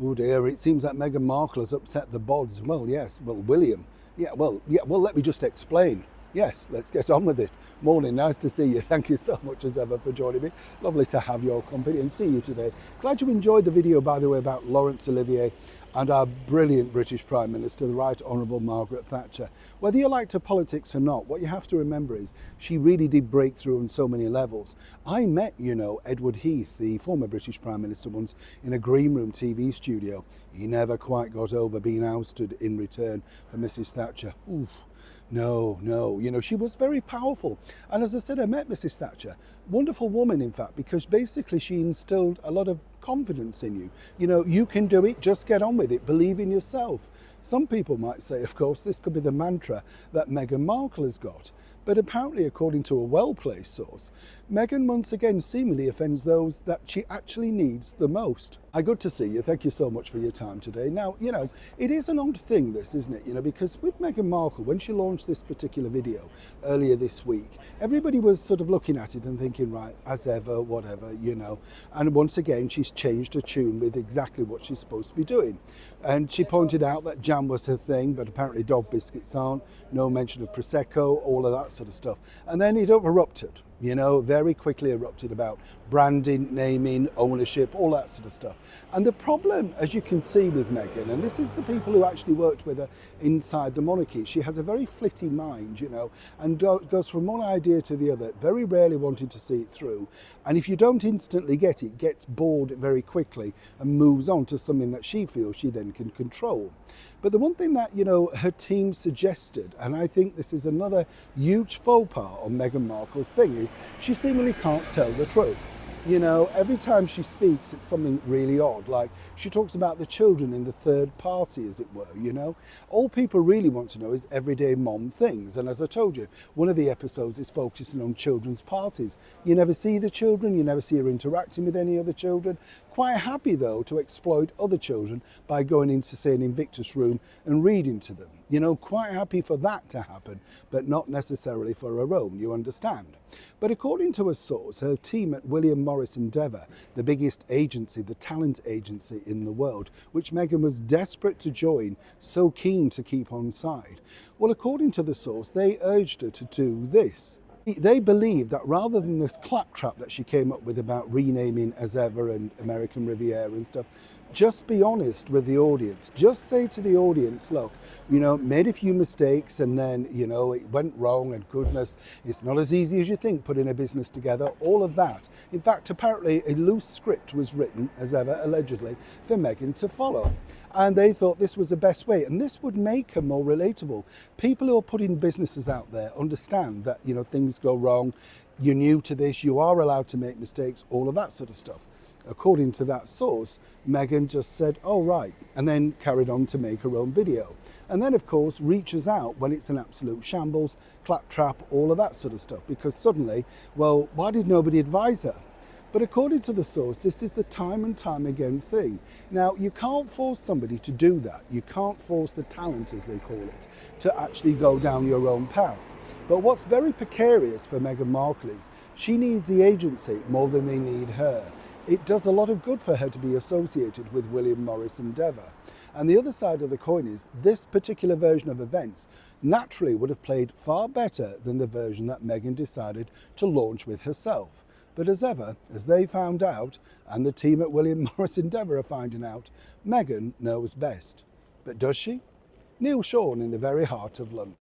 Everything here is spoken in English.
Oh dear, it seems that Meghan Markle has upset the bods. Well, yes, well, William. Well, let me just explain. Yes, let's get on with it. Morning, nice to see you. Thank you so much as ever for joining me. Lovely to have your company and see you today. Glad you enjoyed the video, by the way, about Laurence Olivier and our brilliant British Prime Minister, the Right Honourable Margaret Thatcher. Whether you liked her politics or not, what you have to remember is she really did break through on so many levels. I met, Edward Heath, the former British Prime Minister, once in a green room TV studio. He never quite got over being ousted in return for Mrs. Thatcher. Oof. No, she was very powerful. And as I said, I met Mrs. Thatcher. Wonderful woman, in fact, because basically she instilled a lot of confidence in you. You can do it, just get on with it, believe in yourself. Some people might say, of course, this could be the mantra that Meghan Markle has got. But apparently, according to a well-placed source, Meghan once again seemingly offends those that she actually needs the most. Hi, good to see you. Thank you so much for your time today. Now, it is an odd thing, this, isn't it? Because with Meghan Markle, when she launched this particular video earlier this week, everybody was sort of looking at it and thinking, right, as ever, whatever, And once again, she's changed her tune with exactly what she's supposed to be doing. And she pointed out that jam was her thing, but apparently dog biscuits aren't. No mention of Prosecco, all of that sort of stuff. And then it erupted. Very quickly erupted about branding, naming, ownership, all that sort of stuff. And the problem, as you can see with Meghan, and this is the people who actually worked with her inside the monarchy, she has a very flitty mind, and goes from one idea to the other, very rarely wanting to see it through. And if you don't instantly get it, gets bored very quickly and moves on to something that she feels she then can control. But the one thing that, her team suggested, and I think this is another huge faux pas on Meghan Markle's thing, is she seemingly can't tell the truth. Every time she speaks, it's something really odd. Like she talks about the children in the third party, as it were, All people really want to know is everyday mom things. And as I told you, one of the episodes is focusing on children's parties. You never see the children, you never see her interacting with any other children. Quite happy, though, to exploit other children by going into, say, an Invictus room and reading to them. Quite happy for that to happen, but not necessarily for her own, you understand. But according to a source, her team at William Morris Endeavour, the biggest agency, the talent agency in the world, which Meghan was desperate to join, so keen to keep on side. Well, according to the source, they urged her to do this. They believe that rather than this claptrap that she came up with about renaming as ever and American Riviera and stuff, just be honest with the audience. Just say to the audience, look, made a few mistakes and then, it went wrong and goodness, it's not as easy as you think putting a business together, all of that. In fact, apparently a loose script was written, as ever, allegedly, for Meghan to follow. And they thought this was the best way. And this would make her more relatable. People who are putting businesses out there understand that, things go wrong. You're new to this, you are allowed to make mistakes, all of that sort of stuff. According to that source, Meghan just said, oh, right, and then carried on to make her own video. And then, of course, reaches out when it's an absolute shambles, claptrap, all of that sort of stuff, because suddenly, well, why did nobody advise her? But according to the source, this is the time and time again thing. Now, you can't force somebody to do that. You can't force the talent, as they call it, to actually go down your own path. But what's very precarious for Meghan Markle is she needs the agency more than they need her. It does a lot of good for her to be associated with William Morris Endeavour. And the other side of the coin is this particular version of events naturally would have played far better than the version that Meghan decided to launch with herself. But as ever, as they found out, and the team at William Morris Endeavour are finding out, Meghan knows best. But does she? Neil Sean in the very heart of London.